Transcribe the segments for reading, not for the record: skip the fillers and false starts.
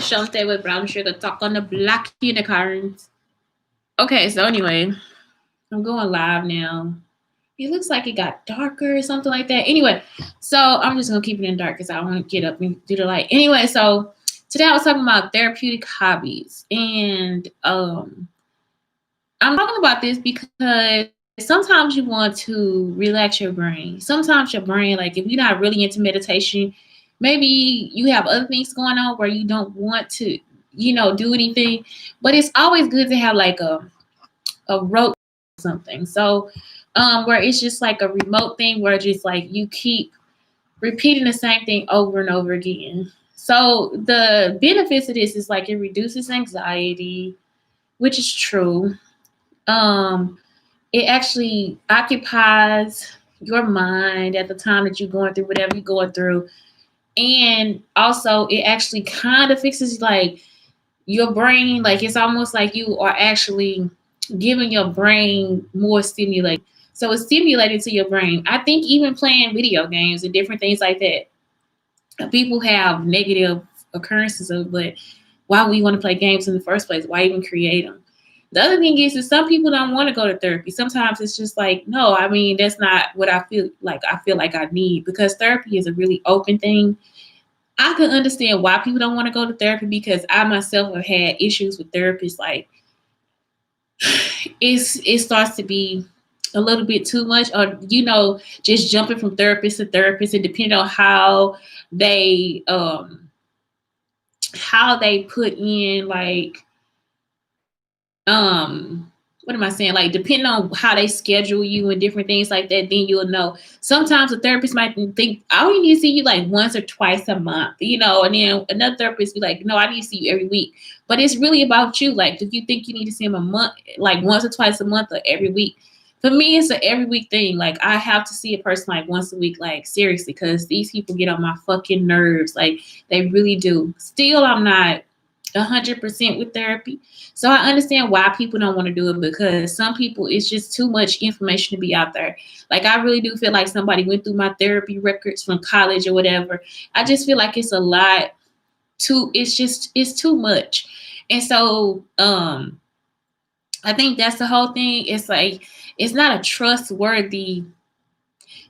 is Shante with brown sugar talk on the black unicorns. Okay, so anyway, I'm going live now. It looks like it got darker or something like that. Anyway, so I'm just gonna keep it in dark because I want to get up and do the light. Anyway, so today I was talking about therapeutic hobbies, and I'm talking about this because sometimes you want to relax your brain. Sometimes your brain, like if you're not really into meditation, maybe you have other things going on where you don't want to, do anything. But it's always good to have like a rote something. So where it's just like a remote thing where just like you keep repeating the same thing over and over again. So the benefits of this is like it reduces anxiety, which is true. Um, it actually occupies your mind at the time that you're going through whatever you're going through. And also it actually kind of fixes like your brain, like it's almost like you are actually giving your brain more stimulation. So it's stimulating to your brain. I think even playing video games and different things like that, people have negative occurrences of, but why we want to play games in the first place? Why even create them? The other thing is some people don't want to go to therapy. Sometimes it's just like, no, I mean, that's not what I feel like. I feel like I need, because therapy is a really open thing. I can understand why people don't want to go to therapy, because I myself have had issues with therapists. Like it starts to be a little bit too much, or just jumping from therapist to therapist, and depending on they how they put in like what am I saying? Like depending on how they schedule you and different things like that, then you'll know. Sometimes a therapist might think, I only need to see you like once or twice a month, and then another therapist be like, no, I need to see you every week. But it's really about you. Like, do you think you need to see him a month, like once or twice a month, or every week? For me, it's an every week thing. Like I have to see a person like once a week, like seriously, because these people get on my fucking nerves. Like they really do. Still, I'm not 100% with therapy. So I understand why people don't want to do it, because some people, it's just too much information to be out there. Like I really do feel like somebody went through my therapy records from college or whatever. I just feel like it's a lot it's too much. And so I think that's the whole thing. It's like it's not a trustworthy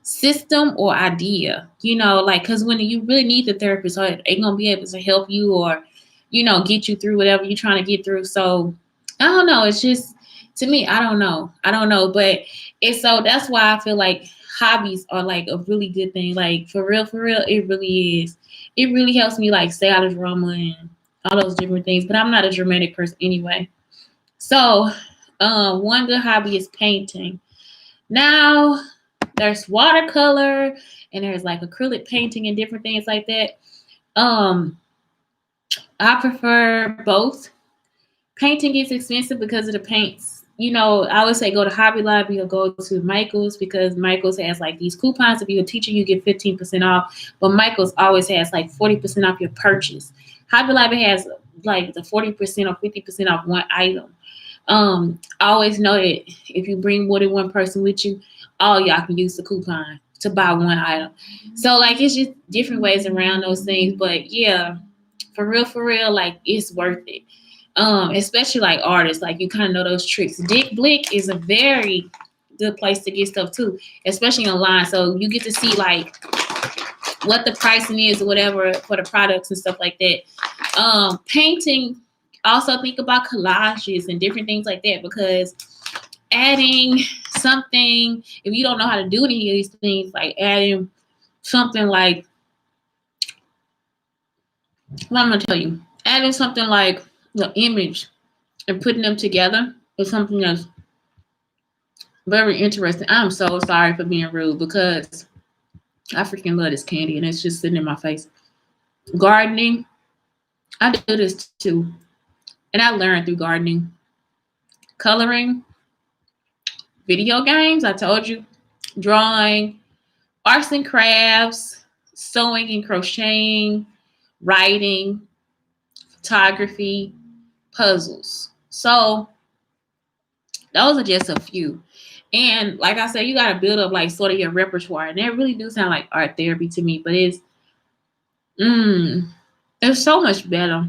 system or idea, like, because when you really need the therapist, or they gonna be able to help you, or get you through whatever you're trying to get through. So I don't know, it's just, to me, I don't know, but it's, so that's why I feel like hobbies are like a really good thing. Like for real, it really is. It really helps me like stay out of drama and all those different things, but I'm not a dramatic person anyway. So one good hobby is painting. Now there's watercolor, and there's like acrylic painting and different things like that. Um, I prefer both. Painting is expensive because of the paints. I would say go to Hobby Lobby or go to Michael's, because Michael's has like these coupons. If you're a teacher, you get 15% off, but Michael's always has like 40% off your purchase. Hobby Lobby has like the 40% or 50% off one item. I always know that if you bring more than one person with you, all y'all can use the coupon to buy one item. So like it's just different ways around those things. But yeah, for real, like it's worth it. Especially like artists, like you kind of know those tricks. Dick Blick is a very good place to get stuff too, especially online. So you get to see like what the pricing is or whatever for the products and stuff like that. Painting, also think about collages and different things like that, because adding something, if you don't know how to do any of these things, like adding something like, what I'm gonna tell you, adding something like the image and putting them together is something that's very interesting. I'm so sorry for being rude, because I freaking love this candy and it's just sitting in my face. Gardening, I do this too. And I learned through gardening. Coloring, video games, I told you, drawing, arts and crafts, sewing and crocheting, writing, photography, puzzles. So those are just a few. And like I said, you got to build up like sort of your repertoire. And that really do sound like art therapy to me, but it's so much better.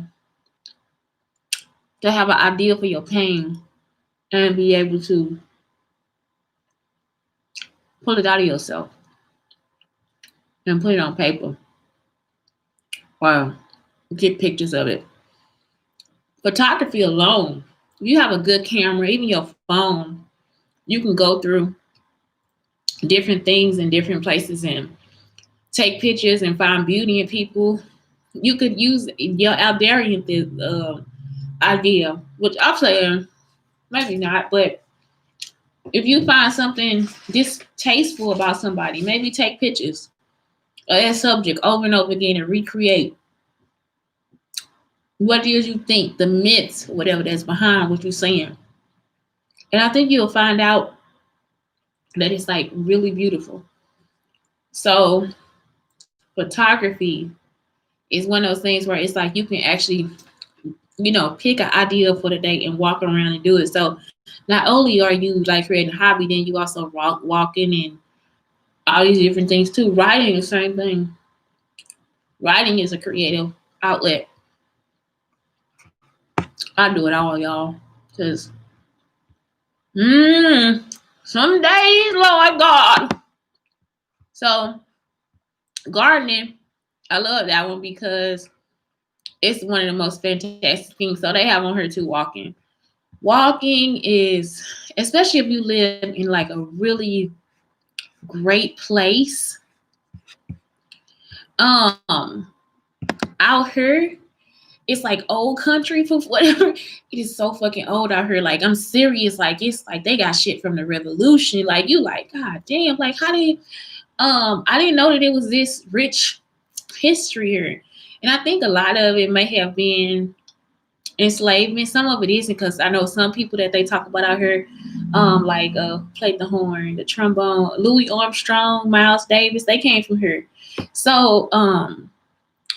to have an idea for your pain and be able to pull it out of yourself and put it on paper or get pictures of it. Photography alone, if you have a good camera, even your phone, you can go through different things in different places and take pictures and find beauty in people. You could use your Aldarian idea, which I'm saying maybe not, but if you find something distasteful about somebody, maybe take pictures of that subject over and over again and recreate what it is you think, the myths, whatever that's behind what you're saying. And I think you'll find out that it's like really beautiful. So photography is one of those things where it's like you can actually, pick an idea for the day and walk around and do it. So not only are you like creating a hobby, then you also walking and all these different things too. Writing the same thing. Writing is a creative outlet. I do it all, y'all. Because some days, Lord God. So gardening, I love that one because it's one of the most fantastic things. So they have on her too, walking. Walking is, especially if you live in like a really great place. Out here, it's like old country for whatever. It is so fucking old out here. Like I'm serious. Like it's like they got shit from the revolution. Like you like, God damn, like how did I didn't know that it was this rich history here. And I think a lot of it may have been enslavement. Some of it isn't because I know some people that they talk about out here, played the horn, the trombone, Louis Armstrong, Miles Davis, they came from here. So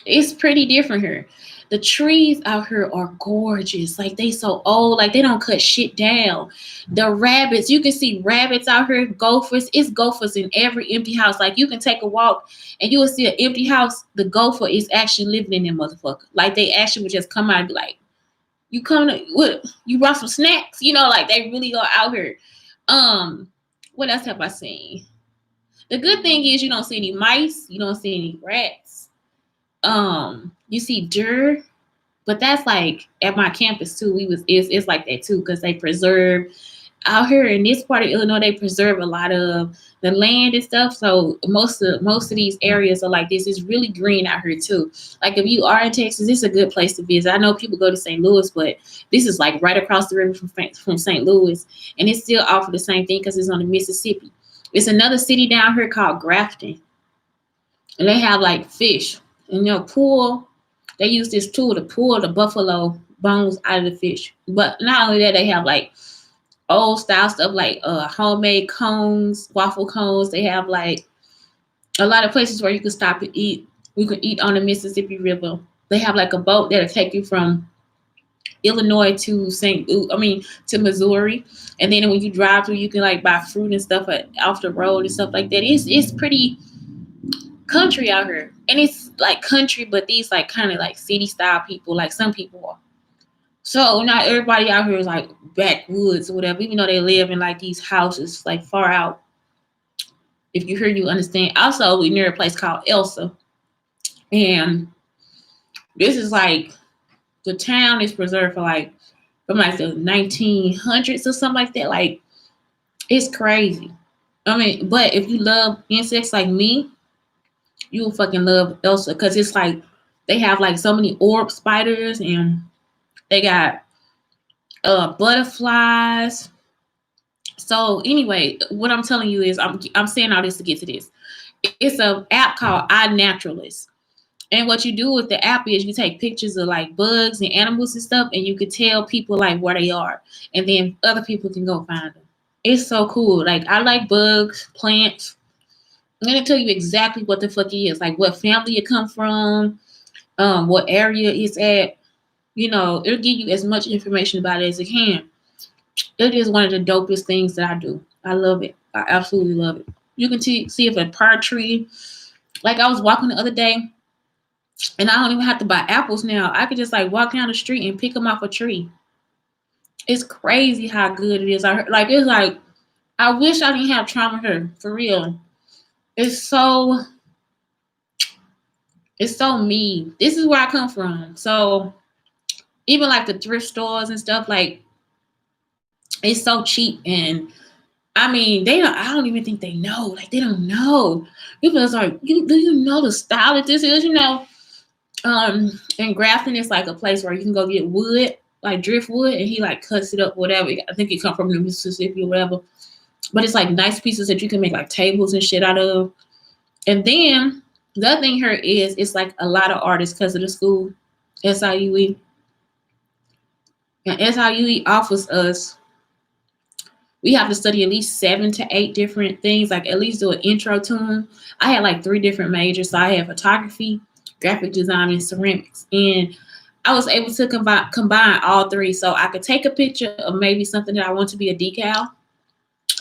it's pretty different here. The trees out here are gorgeous. Like they so old, like they don't cut shit down. The rabbits, you can see rabbits out here, gophers. It's gophers in every empty house. Like you can take a walk and you will see an empty house. The gopher is actually living in that motherfucker. Like they actually would just come out and be like, you come to what? You brought some snacks, like they really are out here. What else have I seen? The good thing is you don't see any mice, you don't see any rats. You see deer, but that's like at my campus too. It's like that too because they preserve out here in this part of Illinois. They preserve a lot of the land and stuff. So most of these areas are like this. It's really green out here too. Like if you are in Texas, it's a good place to visit. I know people go to St. Louis, but this is like right across the river from St. Louis, and it still offer the same thing because it's on the Mississippi. It's another city down here called Grafton, and they have like fish and pull. They use this tool to pull the buffalo bones out of the fish. But not only that, they have like old style stuff like homemade cones, waffle cones. They have like a lot of places where you can stop and eat. You can eat on the Mississippi River. They have like a boat that'll take you from Illinois to to Missouri. And then when you drive through, you can like buy fruit and stuff off the road and stuff like that. It's pretty country out here, and it's like country, but these like kind of like city style people, like some people are. So not everybody out here is like backwoods or whatever, even though they live in like these houses like far out. If you hear, you understand. Also, we near a place called Elsa, and this is like the town is preserved from like the 1900s or something like that. Like it's crazy. I mean, but if you love insects like me, you will fucking love Elsa because it's like they have like so many orb spiders and they got butterflies. So anyway, what I'm telling you is I'm saying all this to get to this. It's an app called iNaturalist. And what you do with the app is you take pictures of like bugs and animals and stuff, and you can tell people like where they are, and then other people can go find them. It's so cool. Like I like bugs, plants. I'm gonna tell you exactly what the fuck it is, like what family it come from, what area it's at. It'll give you as much information about it as it can. It is one of the dopest things that I do. I love it. I absolutely love it. You can see if a pear tree. Like I was walking the other day, and I don't even have to buy apples now. I could just like walk down the street and pick them off a tree. It's crazy how good it is. I heard, like it's like I wish I didn't have trauma here for real. It's so it's so mean. This is where I come from. So even like the thrift stores and stuff, like it's so cheap. And I mean, they don't. I don't even think they know. Like they don't know. People is like, do you know the style that this is? And Grafton is like a place where you can go get wood, like driftwood, and he like cuts it up, whatever. I think it come from Mississippi or whatever. But it's like nice pieces that you can make like tables and shit out of. And then the other thing here is it's like a lot of artists because of the school, SIUE. And SIUE offers us, we have to study at least 7 to 8 different things, like at least do an intro to them. I had like 3 different majors. So I had photography, graphic design, and ceramics. And I was able to combine all 3. So I could take a picture of maybe something that I want to be a decal.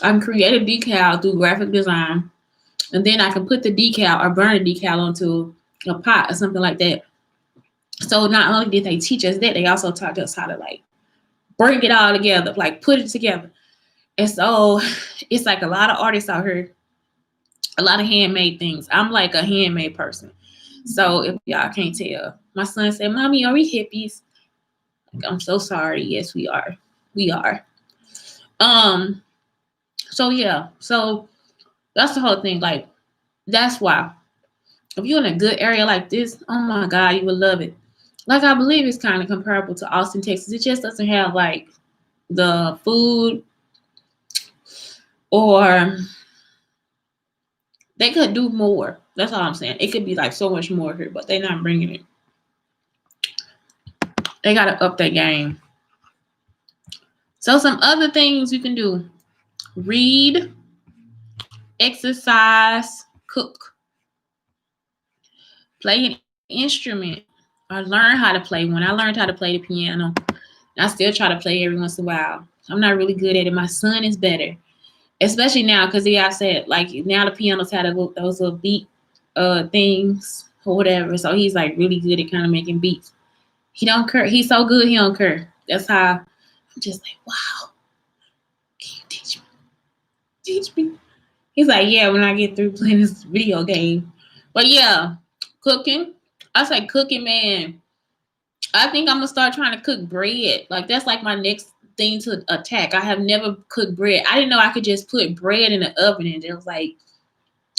I can create a decal through graphic design. And then I can put the decal or burn a decal onto a pot or something like that. So not only did they teach us that, they also taught us how to like bring it all together, like put it together. And so it's like a lot of artists out here, a lot of handmade things. I'm like a handmade person. So if y'all can't tell, my son said, "Mommy, are we hippies?" Like, I'm so sorry. Yes, we are. We are. So yeah. So that's the whole thing. Like, that's why. If you're in a good area like this, oh my God, you would love it. Like I believe it's kind of comparable to Austin, Texas. It just doesn't have like the food, or they could do more. That's all I'm saying. It could be like so much more here, but they're not bringing it. They got to up their game. So some other things you can do: read, exercise, cook, play an instrument, or learn how to play one. I learned how to play the piano. I still try to play every once in a while. I'm not really good at it. My son is better, especially now because I said like now the pianos had those little beat things or whatever. So he's like really good at kind of making beats. He don't care. He's so good. He don't care. That's how I'm just like, wow. Can you teach me? Teach me. He's like, yeah, when I get through playing this video game. But yeah, cooking. I say cooking, man. I think I'm gonna start trying to cook bread. Like that's like my next thing to attack. I have never cooked bread. I didn't know I could just put bread in the oven and just like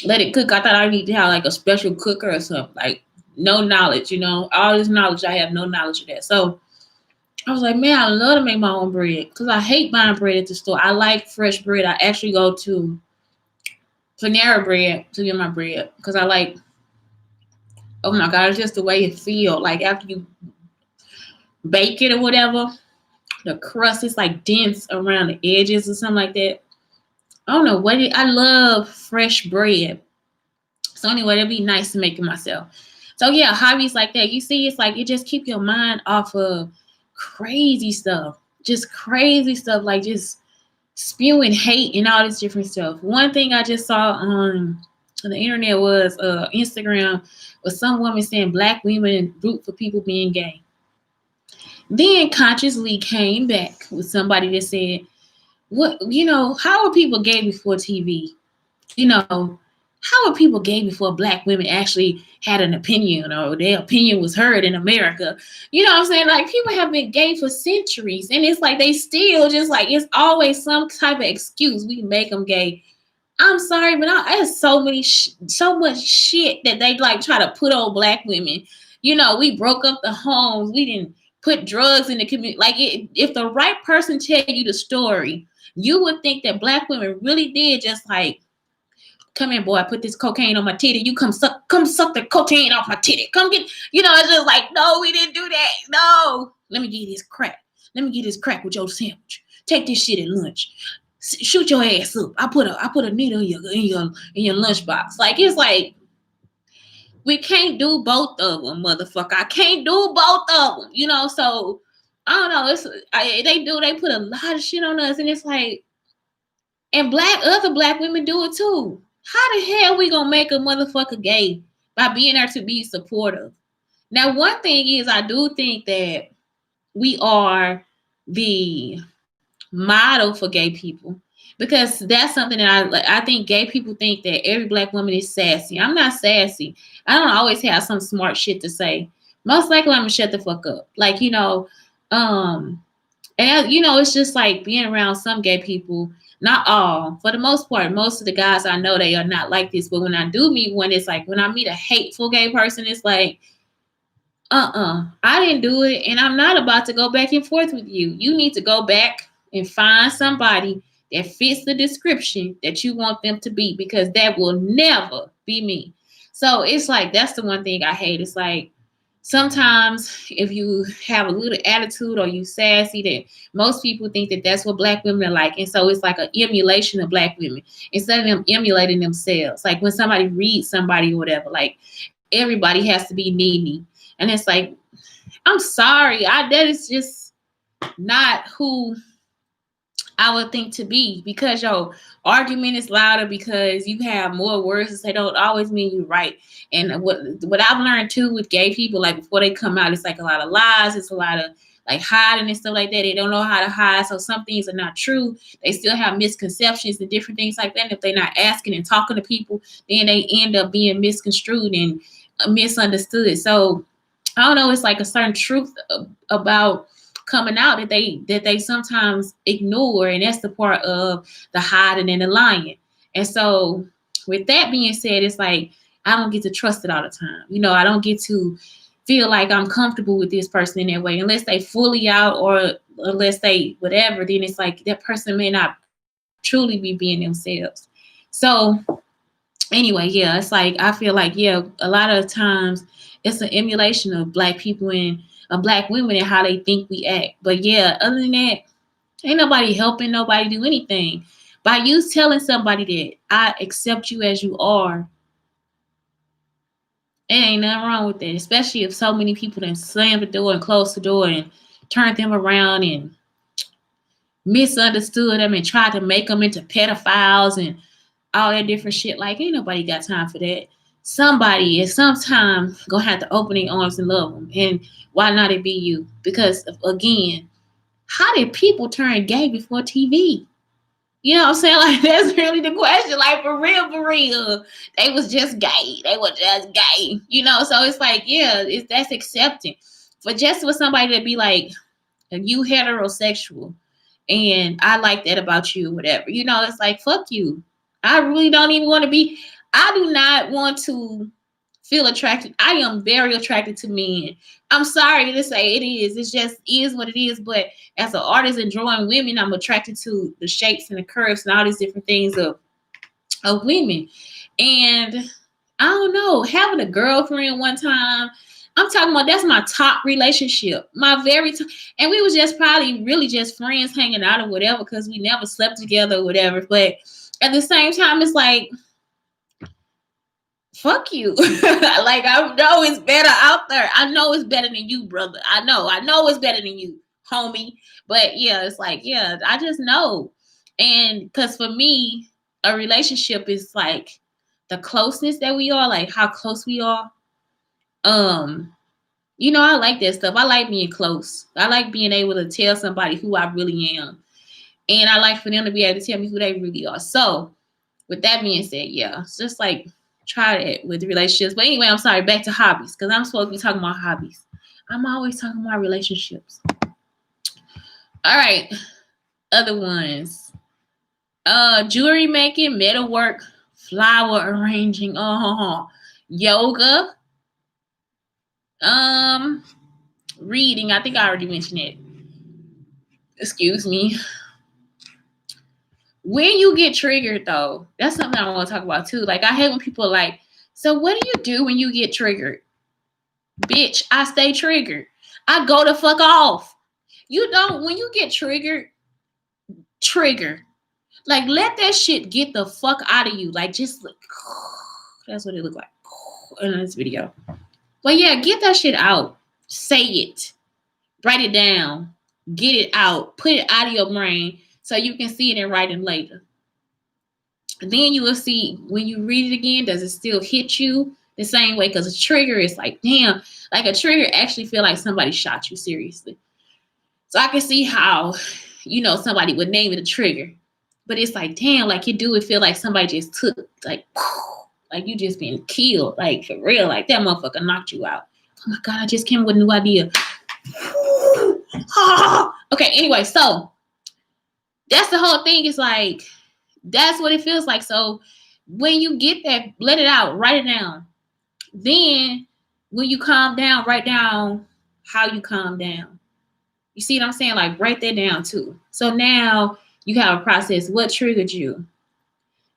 let it cook. I thought I need to have like a special cooker or something. Like no knowledge, all this knowledge. I have no knowledge of that. So I was like, man, I love to make my own bread because I hate buying bread at the store. I like fresh bread. I actually go to Panera Bread to get my bread because I like, oh my God, it's just the way it feels. Like after you bake it or whatever, the crust is like dense around the edges or something like that. I don't know what I love fresh bread. So anyway, it'd be nice to make it myself. So yeah, hobbies like that. You see, it's like it just keep your mind off of crazy stuff. Just crazy stuff, like just spewing hate and all this different stuff. One thing I just saw on the internet was Instagram was some woman saying black women root for people being gay. Then consciously came back with somebody that said, what, how are people gay before TV? How are people gay before black women actually had an opinion or their opinion was heard in America? You know what I'm saying? Like people have been gay for centuries and it's like they still just like, it's always some type of excuse. We make them gay. I'm sorry, but there's so much shit that they like try to put on black women. We broke up the homes. We didn't put drugs in the community. Like if the right person tell you the story, you would think that black women really did just like, come here, boy, I put this cocaine on my titty. You come suck the cocaine off my titty. Come get, it's just like, no, we didn't do that. No. Let me give you this crack. Let me get this crack with your sandwich. Take this shit at lunch. Shoot your ass up. I put a needle in your lunchbox. Like it's like we can't do both of them, motherfucker. I can't do both of them. So I don't know. They put a lot of shit on us, and it's like, and other black women do it too. How the hell we gonna make a motherfucker gay by being there to be supportive? Now, one thing is I do think that we are the model for gay people, because that's something that I think gay people think that every black woman is sassy. I'm not sassy. I don't always have some smart shit to say. Most likely I'm gonna shut the fuck up. Like, um and it's just like being around some gay people, not all. For the most part, most of the guys I know, they are not like this. But when I do meet one, it's like when I meet a hateful gay person, it's like, I didn't do it, and I'm not about to go back and forth with you. You need to go back and find somebody that fits the description that you want them to be, because that will never be me. So it's like, that's the one thing I hate. It's like, sometimes if you have a little attitude or you sassy, that most people think that that's what black women are like. And so it's like an emulation of black women instead of them emulating themselves. Like when somebody reads somebody or whatever, like everybody has to be Nene. And it's like, I'm sorry, that is just not who I would think to be, because your argument is louder, because you have more words to say, don't always mean you're right. And what I've learned too with gay people, like before they come out, it's like a lot of lies, it's a lot of like hiding and stuff like that. They don't know how to hide, so some things are not true. They still have misconceptions and different things like that. And if they're not asking and talking to people, then they end up being misconstrued and misunderstood. So I don't know, it's like a certain truth about coming out that they sometimes ignore, and that's the part of the hiding and the lying. And so with that being said, it's like I don't get to trust it all the time. I don't get to feel like I'm comfortable with this person in that way unless they fully out, or unless they whatever. Then it's like that person may not truly be being themselves. So anyway, yeah, it's like I feel like, yeah, a lot of times it's an emulation of black people and black women and how they think we act. But yeah, other than that, ain't nobody helping nobody do anything. By you telling somebody that I accept you as you are, it ain't nothing wrong with that. Especially if so many people then slam the door and close the door and turn them around and misunderstood them and tried to make them into pedophiles and all that different shit. Like, ain't nobody got time for that. Somebody at some time gonna have to open their arms and love them. And why not it be you? Because again, how did people turn gay before TV? You know what I'm saying? Like, that's really the question. Like, for real, for real. They was just gay. They were just gay. So it's like, yeah, that's accepting. For somebody to be like, you heterosexual, and I like that about you, whatever. It's like, fuck you. I really don't even want to be. I do not want to feel attracted. I am very attracted to men. I'm sorry to say it is. It just is what it is. But as an artist and drawing women, I'm attracted to the shapes and the curves and all these different things of women. And I don't know, having a girlfriend one time, I'm talking about, that's my top relationship. My very top. And we was just probably really just friends hanging out or whatever, because we never slept together or whatever. But at the same time, it's like, fuck you. Like, I know it's better out there. I know it's better than you, brother. I know it's better than you, homie. But yeah, it's like, yeah, I just know. And because for me, a relationship is like the closeness that we are, like how close we are. I like that stuff. I like being close. I like being able to tell somebody who I really am. And I like for them to be able to tell me who they really are. So with that being said, yeah, it's just like try it with the relationships. But anyway, I'm sorry, back to hobbies, because I'm supposed to be talking about hobbies. I'm always talking about relationships. All right. Other ones. Jewelry making, metalwork, flower arranging, yoga, reading. I think I already mentioned it. Excuse me. When you get triggered, though, that's something I want to talk about too. Like, I hate when people are like, so what do you do when you get triggered? Bitch, I stay triggered. I go the fuck off. You don't, when you get triggered, trigger. Like, let that shit get the fuck out of you. Like, just like, that's what it looked like in this video. But yeah, get that shit out. Say it. Write it down. Get it out. Put it out of your brain so you can see it in writing later. Then you will see when you read it again, does it still hit you the same way? Because a trigger is like, damn, like a trigger actually feel like somebody shot you seriously. So I can see how somebody would name it a trigger. But it's like, damn, like it feel like somebody just took, like you just been killed, like for real, like that motherfucker knocked you out. Oh my God, I just came up with a new idea. Okay, anyway, so that's the whole thing. It's like, that's what it feels like. So when you get that, let it out, write it down. Then when you calm down, write down how you calm down. You see what I'm saying? Like, write that down too. So now you have a process. What triggered you?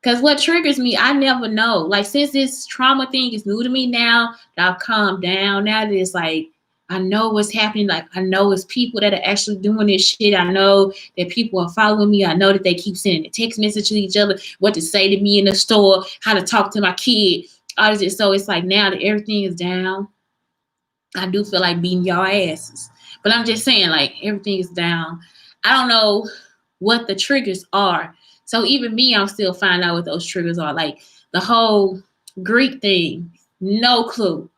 Because what triggers me, I never know. Like, since this trauma thing is new to me now, that I've calmed down, now that it's like, I know what's happening. Like, I know it's people that are actually doing this shit. I know that people are following me. I know that they keep sending a text message to each other, what to say to me in the store, how to talk to my kid. All this. So it's like, now that everything is down, I do feel like beating y'all asses. But I'm just saying, like, everything is down. I don't know what the triggers are. So even me, I'm still finding out what those triggers are. Like the whole Greek thing, no clue.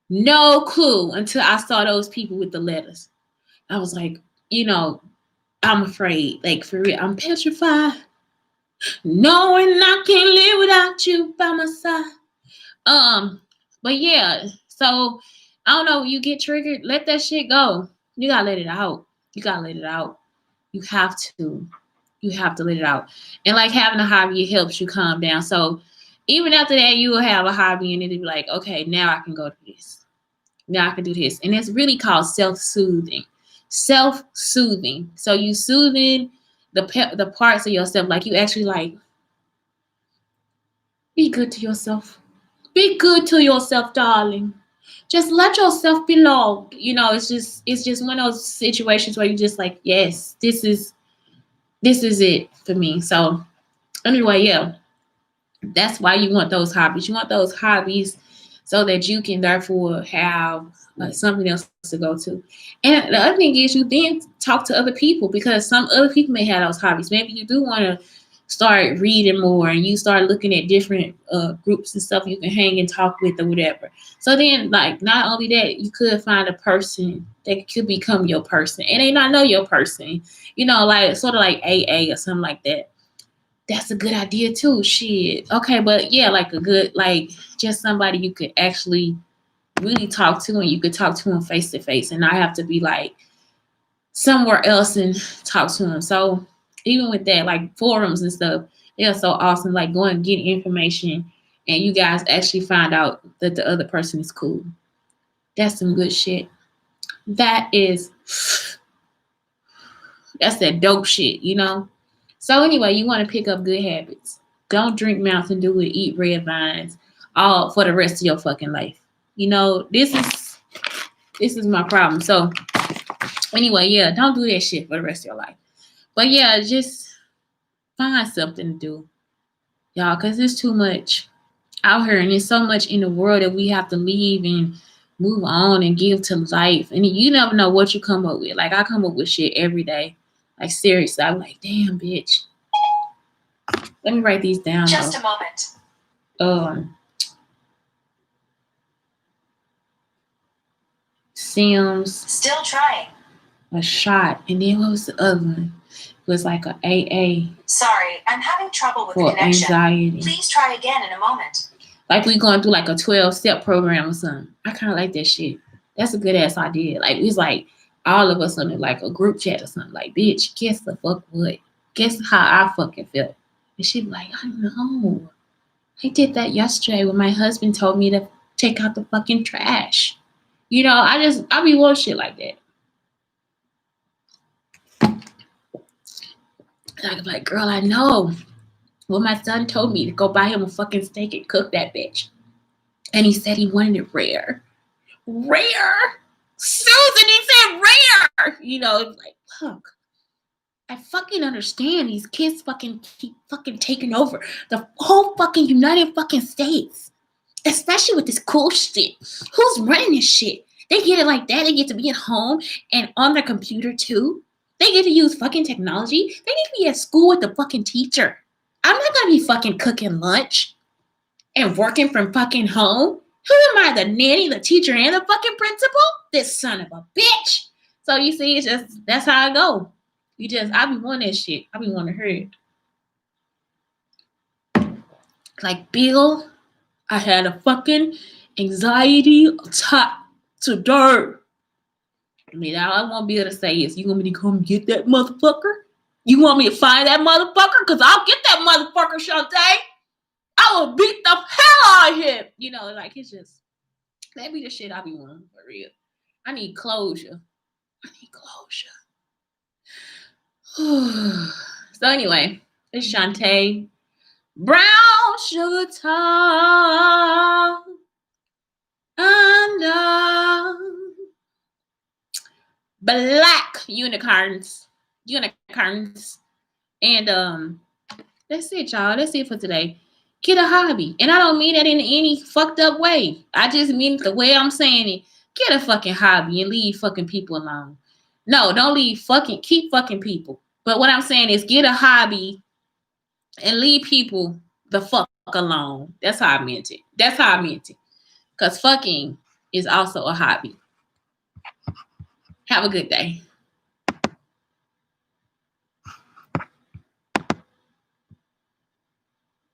No clue until I saw those people with the letters. I was like, I'm afraid. Like, for real, I'm petrified. Knowing I can't live without you by my side. But yeah, so I don't know, you get triggered, let that shit go. You gotta let it out. You gotta let it out. You have to. You have to let it out. And like having a hobby, it helps you calm down. So even after that, you will have a hobby and it'll be like, okay, now I can go do this. Now I can do this. And it's really called self-soothing. Self-soothing. So you soothing the parts of yourself. Like, you actually like, be good to yourself. Be good to yourself, darling. Just let yourself be loved. It's just one of those situations where you just like, yes, this is it for me. So anyway, yeah, that's why you want those hobbies. You want those hobbies so that you can therefore have something else to go to. And the other thing is, you then talk to other people, because some other people may have those hobbies. Maybe you do want to start reading more and you start looking at different groups and stuff you can hang and talk with or whatever. So then, like, not only that, you could find a person that could become your person and they not know your person, like sort of like AA or something like that. That's a good idea too. Shit. Okay, but yeah, like a good, like, just somebody you could actually really talk to, and you could talk to them face to face and not have to be like somewhere else and talk to them. So even with that, like forums and stuff, they're so awesome. Like, go and get information and you guys actually find out that the other person is cool. That's some good shit. That's that dope shit, So anyway, you want to pick up good habits. Don't drink Mountain Dew and eat red vines all for the rest of your fucking life. This is my problem. So anyway, yeah, don't do that shit for the rest of your life. But yeah, just find something to do, y'all, because it's too much out here, and there's so much in the world that we have to leave and move on and give to life. And you never know what you come up with. Like, I come up with shit every day. Like, seriously, I'm like, damn, bitch. Let me write these down. Just though. A moment. Sims. Still trying. A shot. And then what was the other one? It was like a AA. Sorry, I'm having trouble with the connection. Anxiety. Please try again in a moment. Like, we going through like a 12-step program or something. I kind of like that shit. That's a good ass idea. Like, it's like all of us in like a group chat or something. Like, bitch, guess the fuck what? Guess how I fucking felt. And she be like, I know. I did that yesterday when my husband told me to take out the fucking trash. I be wanting shit like that. And I be like, girl, I know. Well, my son told me to go buy him a fucking steak and cook that bitch. And he said he wanted it rare. Rare? Susan, he said rare! It's like, fuck. I fucking understand these kids fucking keep fucking taking over the whole fucking United fucking States. Especially with this cool shit. Who's running this shit? They get it like that. They get to be at home and on their computer too. They get to use fucking technology. They need to be at school with the fucking teacher. I'm not gonna be fucking cooking lunch and working from fucking home. Who am I, the nanny, the teacher, and the fucking principal? This son of a bitch. So you see, it's just, that's how I go. I be wanting that shit. I be wanting to hear it. Like, Bill, I had a fucking anxiety attack today. I mean, all I want to be able to say is, you want me to come get that motherfucker? You want me to find that motherfucker? Because I'll get that motherfucker, Shantae. I will beat the hell out of him. You know, like, it's just, that be the shit I be wanting, for real. I need closure. So anyway, it's Shantae. Brown sugar tongue. And black unicorns. And that's it, y'all. That's it for today. Get a hobby. And I don't mean that in any fucked up way. I just mean the way I'm saying it. Get a fucking hobby and leave fucking people alone. No, don't keep fucking people. But what I'm saying is, get a hobby and leave people the fuck alone. That's how I meant it. Because fucking is also a hobby. Have a good day.